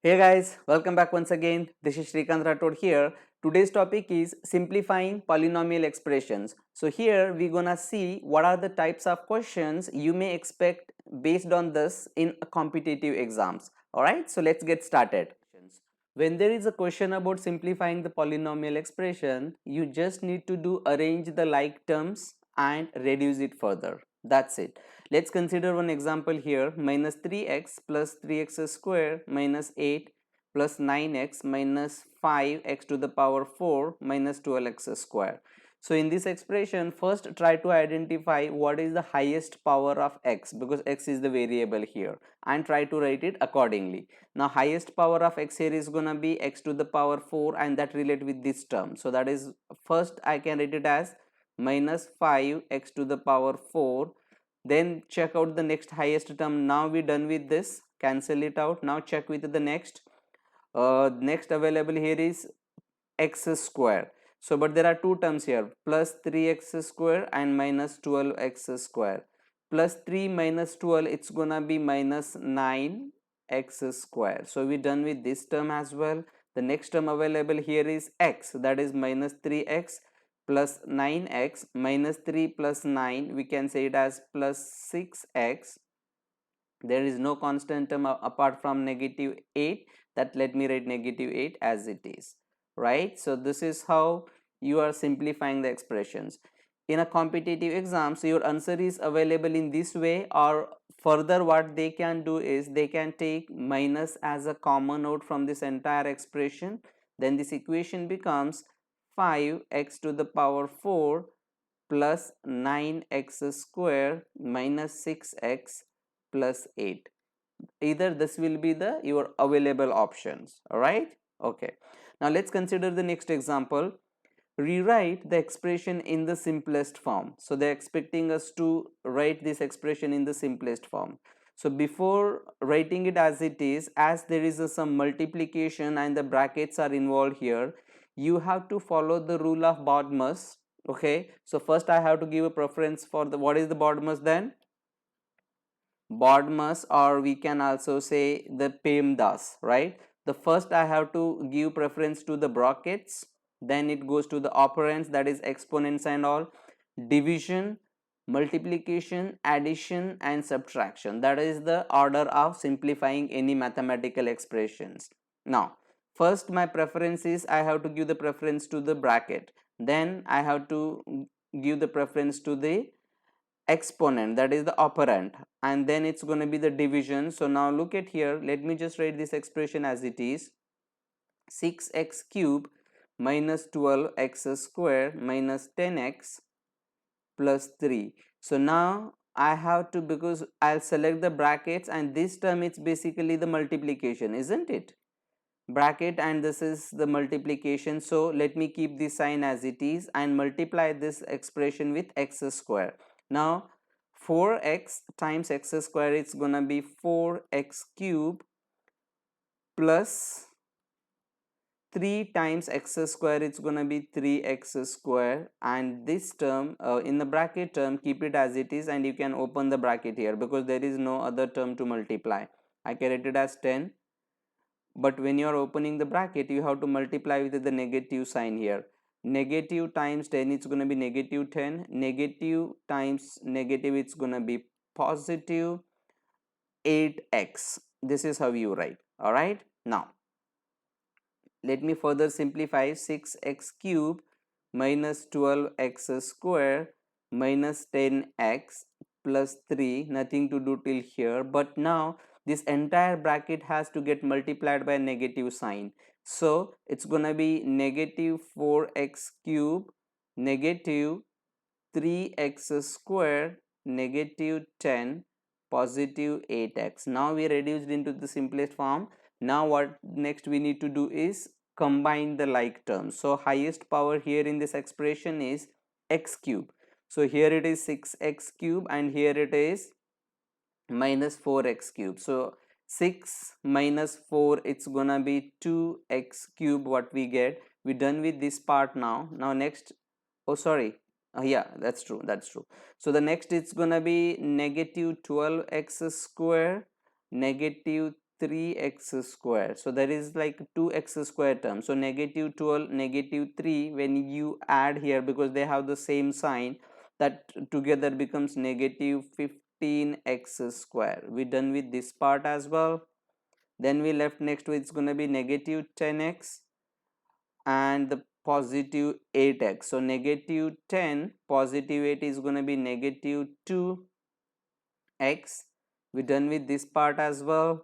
Hey guys, welcome back once again. This is Shrikant Rathod here. Today's topic is simplifying polynomial expressions. So here we're gonna see what are the types of questions you may expect based on this in competitive exams. Alright, so let's get started. When there is a question about simplifying the polynomial expression, you just need to do arrange the like terms and reduce it further. That's it. Let's consider one example here. Minus 3x plus 3x square minus 8 plus 9x minus 5x to the power 4 minus 12x square. So in this expression, first try to identify what is the highest power of x, because x is the variable here, and try to write it accordingly. Now highest power of x here is gonna be x to the power 4, and that relate with this term. So that is, first I can write it as minus 5x to the power 4. Then check out the next highest term. Now we done with this, cancel it out. Now check with the next. Next available here is x square. So but there are two terms here, plus 3x square and minus 12x square. Plus 3 minus 12, it's gonna be minus 9x square. So we done with this term as well. The next term available here is x, that is minus 3x plus 9x minus 3 plus 9, we can say it as plus 6x. There is no constant term apart from negative 8, that let me write negative 8 as it is, right? So this is how you are simplifying the expressions in a competitive exam. So your answer is available in this way, or further what they can do is they can take minus as a common out from this entire expression. Then this equation becomes 5x to the power 4 plus 9x square minus 6x plus 8. Either this will be the your available options. All right, okay. Now let's consider the next example. Rewrite the expression in the simplest form. So they're expecting us to write this expression in the simplest form. So before writing it as it is, as there is some multiplication and the brackets are involved here, you have to follow the rule of BODMAS. Okay, so first I have to give a preference for the what is the BODMAS. Then BODMAS, or we can also say the PEMDAS, right? The first I have to give preference to the brackets, then it goes to the operands, that is exponents and all, division, multiplication, addition and subtraction. That is the order of simplifying any mathematical expressions. Now first my preference is I have to give the preference to the bracket, then I have to give the preference to the exponent, that is the operand, and then it's going to be the division. So now look at here, let me just write this expression as it is. 6x cube minus 12x square minus 10x plus 3. So now I have to, because I'll select the brackets, and this term it's basically the multiplication, isn't it? Bracket, and this is the multiplication. So let me keep this sign as it is and multiply this expression with x square. Now 4x times x square, it's gonna be 4x cube plus 3 times x square, it's gonna be 3x square, and this term in the bracket term, keep it as it is, and you can open the bracket here because there is no other term to multiply. I can write it as 10, but when you are opening the bracket you have to multiply with the negative sign here. Negative times 10, it's going to be negative 10, negative times negative, it's going to be positive 8x. This is how you write. All right, now let me further simplify. 6x cube minus 12x square minus 10x plus 3, nothing to do till here, but now this entire bracket has to get multiplied by a negative sign. So it's gonna be negative 4x cube negative 3x square negative 10 positive 8x. Now we reduced into the simplest form. Now what next we need to do is combine the like terms. So highest power here in this expression is x cube. So here it is 6x cube and here it is minus 4x cube. So 6 minus 4, it's gonna be 2x cube. What we get, we done with this part. Now next, oh sorry, yeah, that's true, that's true. So the next it's gonna be negative 12x square negative 3x square. So there is like 2x square term. So negative 12, negative 3, when you add here, because they have the same sign, that together becomes negative 15x square. We done with this part as well. Then we left next with, it's going to be negative 10x and the positive 8x. So negative 10, positive 8 is going to be negative 2x. We done with this part as well.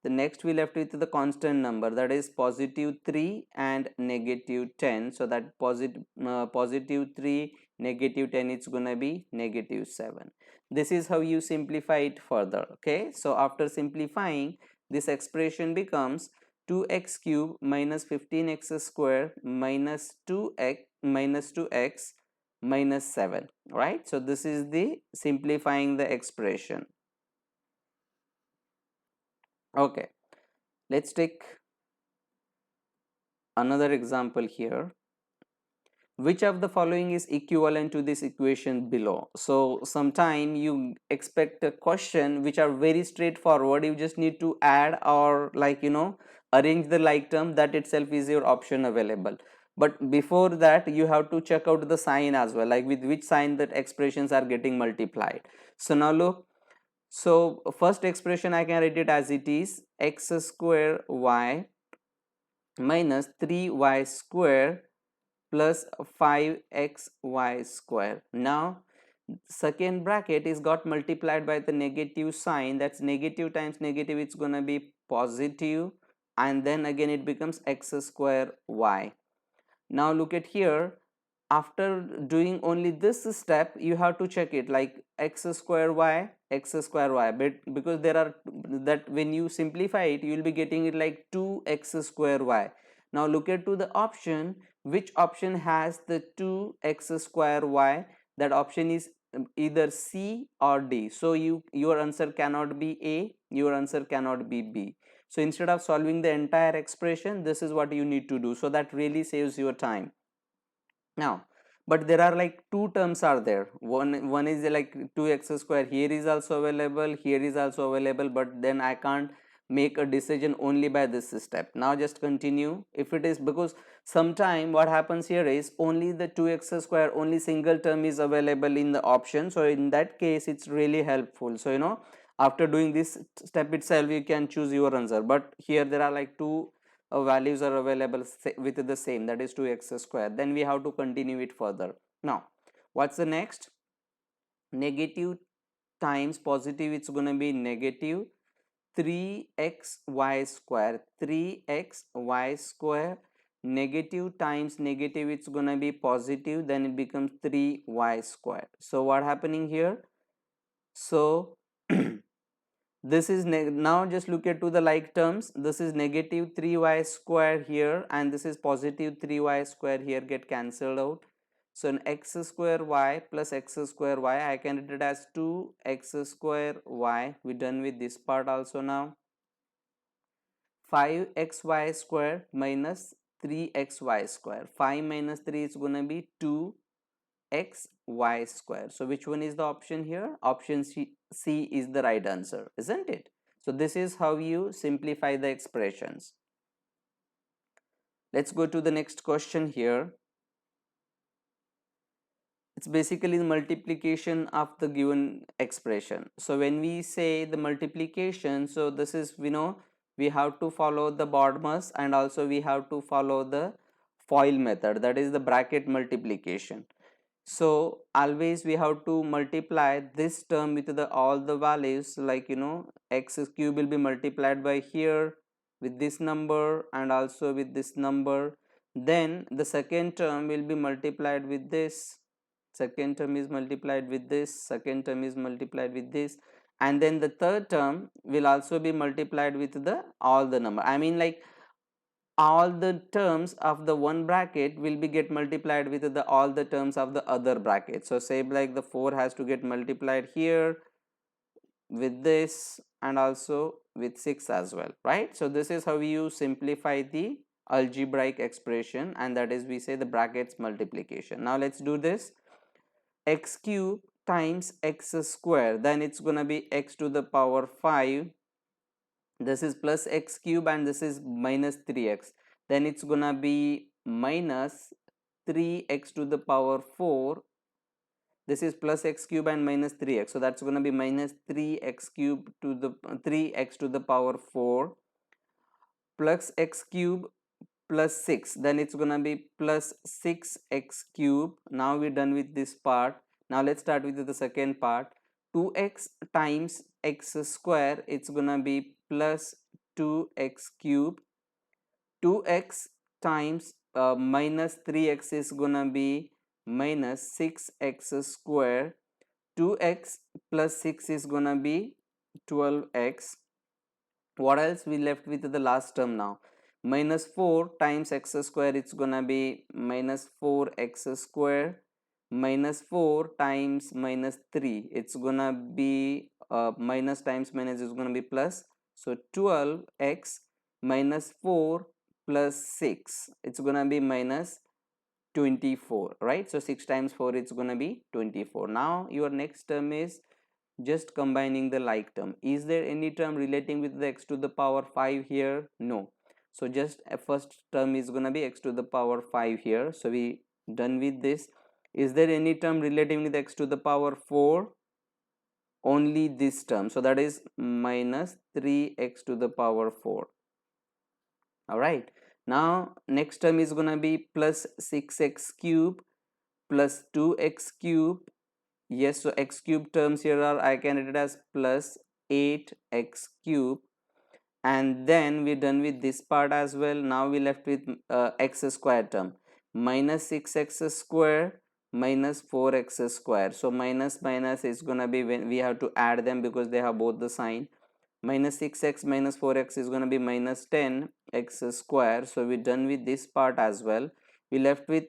The next we left with the constant number, that is positive 3 and negative 10. So that positive 3, negative 10, it's gonna be negative 7. This is how you simplify it further. Okay, so after simplifying, this expression becomes 2x cube minus 15x square minus 2x minus 7, right? So this is the simplifying the expression. Okay, let's take another example here. Which of the following is equivalent to this equation below? So sometime you expect a question which are very straightforward, you just need to add or arrange the like term, that itself is your option available. But before that you have to check out the sign as well, like with which sign that expressions are getting multiplied. So now look, so first expression I can write it as it is, x square y minus 3y square plus 5xy square. Now second bracket is got multiplied by the negative sign, that's negative times negative, it's gonna be positive, and then again it becomes x square y. Now look at here, after doing only this step you have to check it like x square y, but because there are, that when you simplify it you will be getting it like 2x square y. Now look at to the option, which option has the 2x square y, that option is either C or D. So your answer cannot be A, your answer cannot be B. So instead of solving the entire expression, this is what you need to do, so that really saves your time. Now but there are like two terms are there, one is like 2x square, here is also available, here is also available, but then I can't make a decision only by this step. Now just continue. If it is, because sometime what happens here is only the 2x square, only single term is available in the option, so in that case it's really helpful. So after doing this step itself you can choose your answer, but here there are like two values are available with the same, that is 2x square, then we have to continue it further. Now what's the next, negative times positive, it's going to be negative 3xy square, 3xy square, negative times negative, it's going to be positive, then it becomes 3y square. So what happening here, so this is now just look at to the like terms, this is negative 3y square here and this is positive 3y square here, get cancelled out. So in x square y plus x square y, I can write it as 2x square y. We done with this part also. Now 5xy square minus 3xy square, 5 minus 3 is going to be 2xy square. So which one is the option here? Option C is the right answer, isn't it? So this is how you simplify the expressions. Let's go to the next question here. It's basically the multiplication of the given expression. So when we say the multiplication, so this is, we have to follow the BODMAS and also we have to follow the FOIL method, that is the bracket multiplication. So always we have to multiply this term with the all the values, like x cube will be multiplied by here with this number and also with this number, then the second term will be multiplied with this, second term is multiplied with this, second term is multiplied with this, and then the third term will also be multiplied with the all the number, I mean like all the terms of the one bracket will be get multiplied with the all the terms of the other bracket. So say like the 4 has to get multiplied here with this and also with 6 as well, right? So this is how you simplify the algebraic expression, and that is we say the brackets multiplication. Now let's do this. X cube times x square, then it's gonna be x to the power 5 this is plus x cube and this is minus 3x, then it's gonna be minus 3x to the power 4. This is plus x cube and minus 3x, so that's going to be minus 3x cube to the 3x to the power 4 plus x cube plus 6, then it's going to be plus 6x cube. Now we're done with this part. Now let's start with the second part. 2x times x square, it's going to be plus 2x cube. 2x times minus 3x is going to be minus 6x square. 2x plus 6 is gonna be 12x. What else we left with the last term now? Minus 4 times x square, it's gonna be minus 4x square. Minus 4 times minus 3, it's gonna be minus times minus is gonna be plus. So 12x minus 4 plus 6, it's gonna be minus 24, right? So 6 times 4, it's going to be 24. Now your next term is just combining the like term. Is there any term relating with the x to the power 5 here? No. So just a first term is going to be x to the power 5 here. So we done with this. Is there any term relating with x to the power 4? Only this term. So that is minus 3x to the power 4. All right. Now next term is going to be plus 6x cube plus 2x cube. Yes, so x cube terms here are, I can write it as plus 8x cube, and then we're done with this part as well. Now we left with x square term, minus 6x square minus 4x square. So minus minus is gonna be, when we have to add them because they have both the sign. Minus 6x minus 4x is going to be minus 10x square. So we're done with this part as well. We left with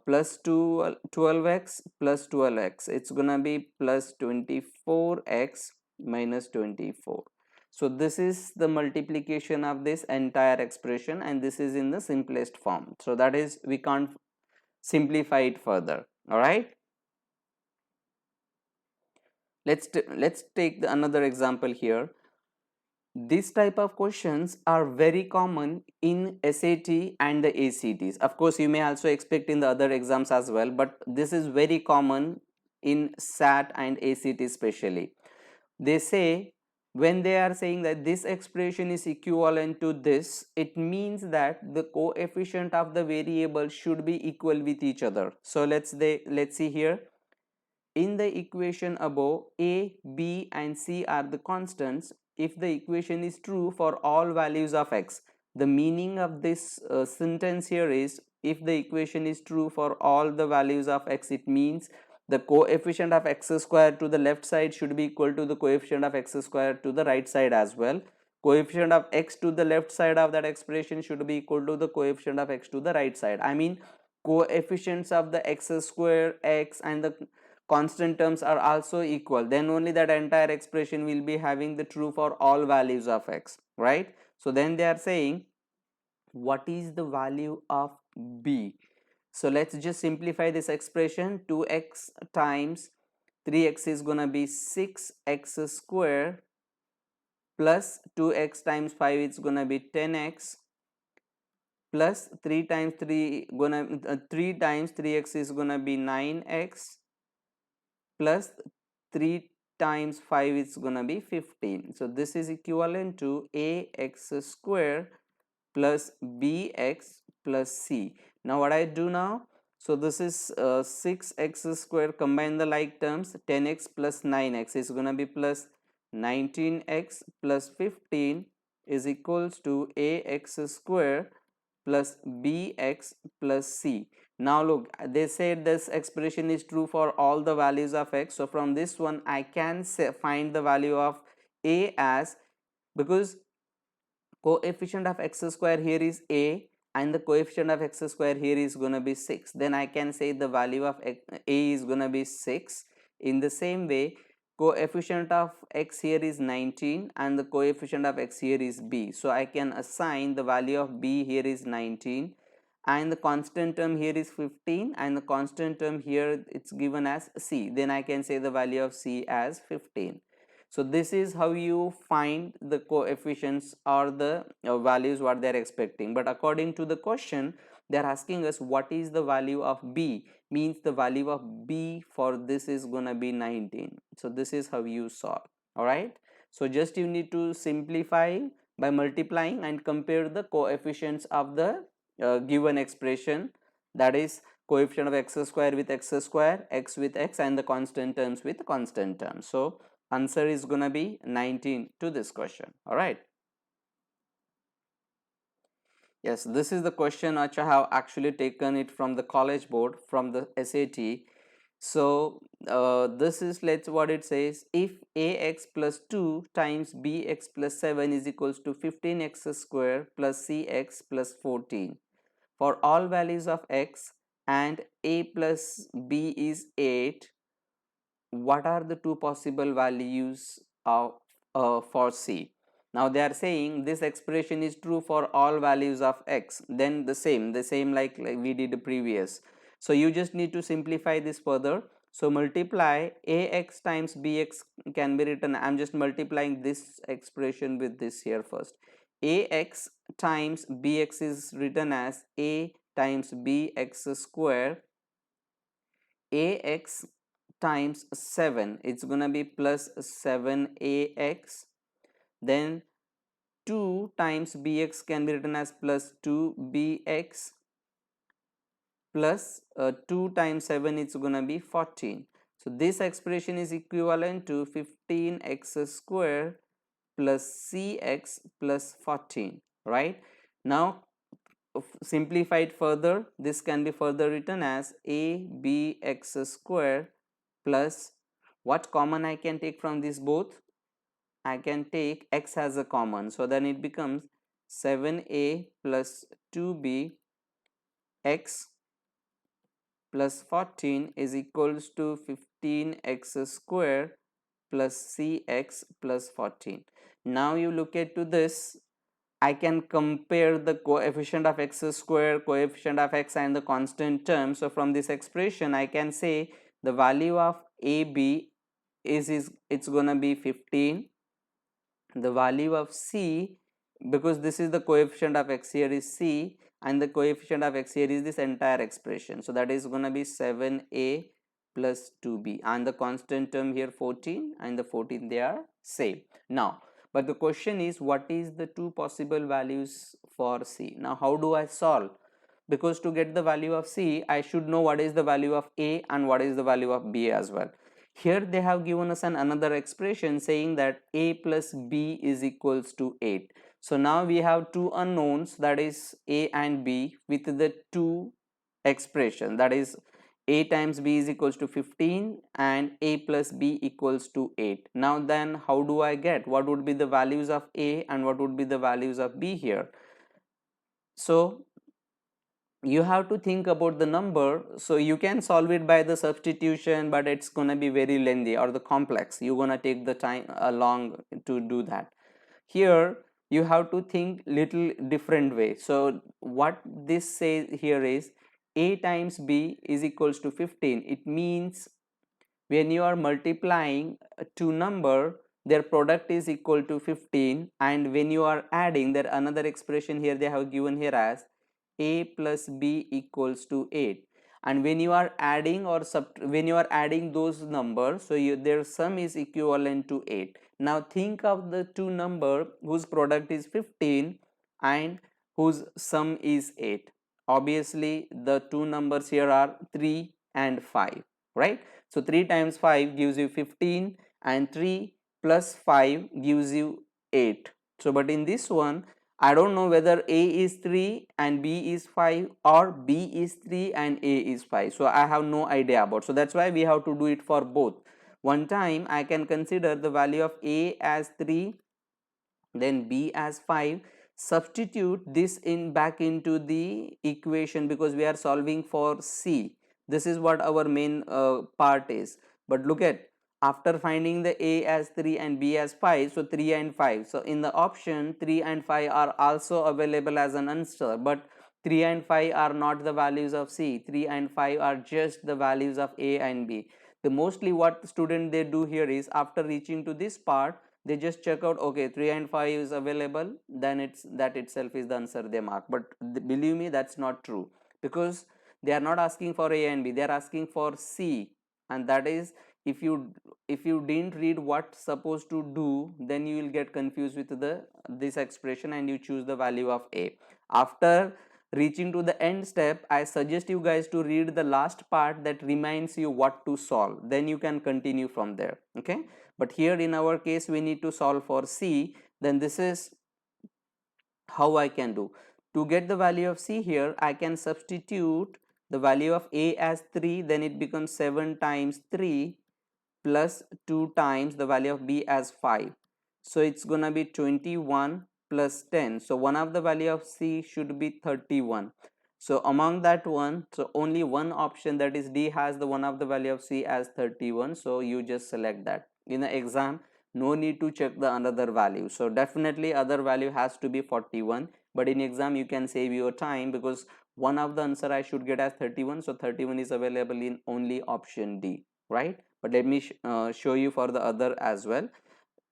plus 12x plus 12x. It's going to be plus 24x minus 24. So this is the multiplication of this entire expression, and this is in the simplest form. So that is, we can't simplify it further. All right. Let's take another example here. These type of questions are very common in SAT and the ACTs. Of course, you may also expect in the other exams as well, but this is very common in SAT and ACT especially. They say, when they are saying that this expression is equivalent to this, it means that the coefficient of the variable should be equal with each other. So let's see here. In the equation above, a, b and c are the constants. If the equation is true for all values of x, the meaning of this sentence here is, if the equation is true for all the values of x, it means the coefficient of x square to the left side should be equal to the coefficient of x square to the right side as well. Coefficient of x to the left side of that expression should be equal to the coefficient of x to the right side. I mean, coefficients of the x square, x and the constant terms are also equal, then only that entire expression will be having the true for all values of x, right? So then they are saying, what is the value of b? So let's just simplify this expression. 2x times 3x is gonna be 6x square plus 2x times 5 is gonna be 10x plus 3 times 3 times 3x is gonna be 9x plus 3 times 5 is gonna be 15. So this is equivalent to ax square plus bx plus c. Now what I do now? So this is 6x square, combine the like terms, 10x plus 9x is gonna be plus 19x plus 15 is equals to ax square plus bx plus c. Now look, they said this expression is true for all the values of x. So from this one I can find the value of a as, because coefficient of x square here is a and the coefficient of x square here is going to be 6, then I can say the value of a is going to be 6. In the same way, coefficient of x here is 19 and the coefficient of x here is b, so I can assign the value of b here is 19 and the constant term here is 15 and the constant term here it's given as c, then I can say the value of c as 15. So this is how you find the coefficients or the values what they are expecting. But according to the question, they are asking us what is the value of b, means the value of b for this is gonna be 19. So this is how you solve. All right, so just you need to simplify by multiplying and compare the coefficients of the given expression, that is coefficient of x square with x square, x with x, and the constant terms with constant terms. So answer is gonna be 19 to this question. All right, yes, this is the question which I have actually taken it from the college board, from the SAT. So this is, let's what it says, if ax plus 2 times bx plus 7 is equals to 15x square plus cx plus 14 for all values of x, and a plus b is 8, what are the two possible values of for c? Now they are saying this expression is true for all values of x, then the same like we did previous. So you just need to simplify this further. So multiply ax times bx can be written, I'm just multiplying this expression with this here first. Ax times bx is written as a times bx square, ax times 7, it's gonna be plus 7ax, then 2 times bx can be written as plus 2bx, plus 2 times 7, it's gonna be 14. So this expression is equivalent to 15x square plus cx plus 14, right? Now simplified further, this can be further written as abx square plus, what common I can take from this both, I can take x as a common, so then it becomes 7a plus 2b x plus 14 is equals to 15x square plus cx plus 14. Now you look at to this, I can compare the coefficient of x square, coefficient of x, and the constant term. So from this expression I can say the value of AB is it's gonna be 15. The value of C, because this is the coefficient of x here is C, and the coefficient of x here is this entire expression, so that is gonna be 7a plus 2b, and the constant term here 14, and the 14 they are same. Now but the question is, what is the two possible values for C? Now how do I solve? Because to get the value of C, I should know what is the value of A and what is the value of B as well. Here they have given us another expression saying that A plus B is equals to 8. So now we have two unknowns, that is A and B, with the two expression, that is A times B is equals to 15 and A plus B equals to 8. Now then how do I get what would be the values of A and what would be the values of B here? So you have to think about the number, so you can solve it by the substitution, but it's gonna be very lengthy or the complex, you're gonna take the time long to do that. Here you have to think little different way. So what this says here is A times B is equals to 15. It means when you are multiplying two number, their product is equal to 15, and when you are adding, there another expression here they have given here as A plus B equals to 8, and when you are adding or when you are adding those numbers, so their sum is equivalent to 8. Now think of the two number whose product is 15 and whose sum is 8. Obviously the two numbers here are 3 and 5, right? So 3 times 5 gives you 15, and 3 plus 5 gives you 8. So but in this one I don't know whether A is 3 and B is 5, or B is 3 and A is 5. So I have no idea about. So that's why we have to do it for both. One time I can consider the value of A as 3, then B as 5. Substitute this in back into the equation because we are solving for C. This is what our main part is. But look at, after finding the A as 3 and B as 5, so 3 and 5, so in the option 3 and 5 are also available as an answer, but 3 and 5 are not the values of C. 3 and 5 are just the values of A and B. The mostly what student they do here is after reaching to this part, they just check out, okay, 3 and 5 is available, then it's that itself is the answer they mark. But believe me, that's not true, because they are not asking for A and B, they are asking for C. And that is, if you didn't read what supposed to do, then you will get confused with the this expression and you choose the value of A. After reaching to the end step, I suggest you guys to read the last part that reminds you what to solve, then you can continue from there. Okay, but here in our case we need to solve for C. Then this is how I can do. To get the value of C here, I can substitute the value of A as 3, then it becomes 7 times 3 plus 2 times the value of B as 5. So it's gonna be 21 plus 10. So one of the value of C should be 31. So among that one, so only one option, that is D, has the one of the value of C as 31. So you just select that. In the exam, no need to check the another value. So definitely other value has to be 41. But in exam you can save your time, because one of the answer I should get as 31. So 31 is available in only option D, right? But let me show you for the other as well.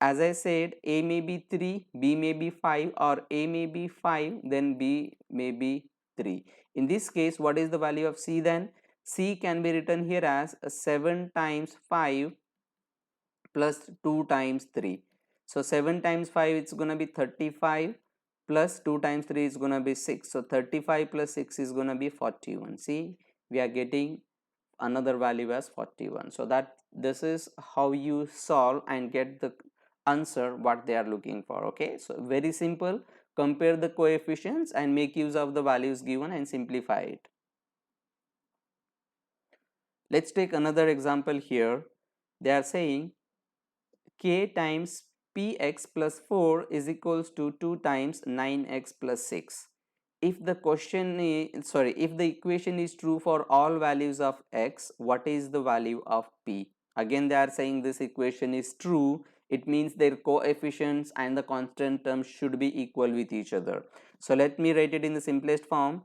As I said, A may be 3, B may be 5, or A may be 5, then B may be 3. In this case, what is the value of C then? C can be written here as 7 times 5 plus 2 times 3. So 7 times 5, it's going to be 35, plus 2 times 3 is going to be 6. So 35 plus 6 is going to be 41. See, we are getting another value as 41. So that this is how you solve and get the answer what they are looking for. Okay, so very simple. Compare the coefficients and make use of the values given and simplify it. Let's take another example here. They are saying k times px plus 4 is equals to 2 times 9x plus 6. If the question is, sorry, if the equation is true for all values of x, what is the value of p? Again they are saying this equation is true, it means their coefficients and the constant terms should be equal with each other. So let me write it in the simplest form.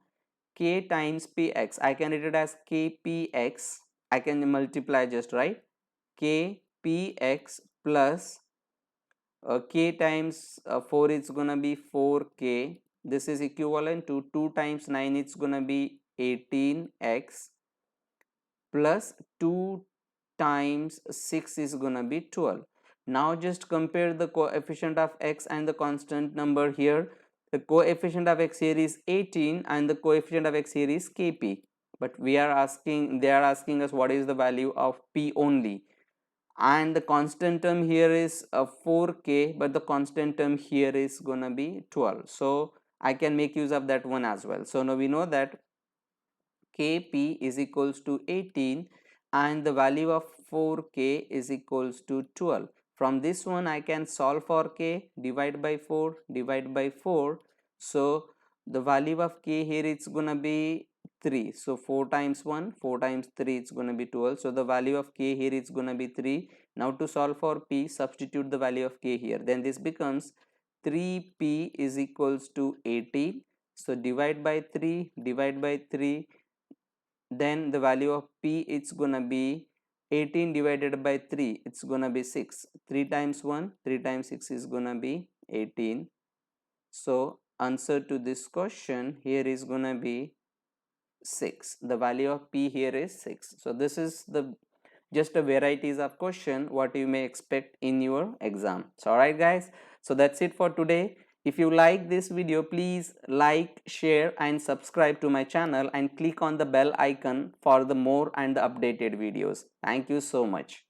K times px, I can write it as kpx, I can multiply just, right? Kpx plus k times 4, it's gonna be 4k. This is equivalent to 2 times 9, it's gonna be 18x, plus 2 times 6 is gonna be 12. Now just compare the coefficient of x and the constant number here. The coefficient of x here is 18 and the coefficient of x here is kp, but we are asking, they are asking us what is the value of p only. And the constant term here is 4k, but the constant term here is gonna be 12. So I can make use of that one as well. So now we know that kp is equals to 18 and the value of 4k is equals to 12. From this one I can solve for k, divide by 4, divide by 4. So the value of k here it's gonna be 3. So 4 times 1, 4 times 3, it's gonna be 12. So the value of k here is gonna be 3. Now to solve for p, substitute the value of k here. Then this becomes 3p is equals to 18. So divide by 3, divide by 3, then the value of p, it's gonna be 18 divided by 3, it's gonna be 6. 3 times 1, 3 times 6 is gonna be 18. So answer to this question here is gonna be 6. The value of p here is 6. So this is the just a varieties of question what you may expect in your exam. So alright guys, so that's it for today. If you like this video, please like, share and subscribe to my channel and click on the bell icon for the more and the updated videos. Thank you so much.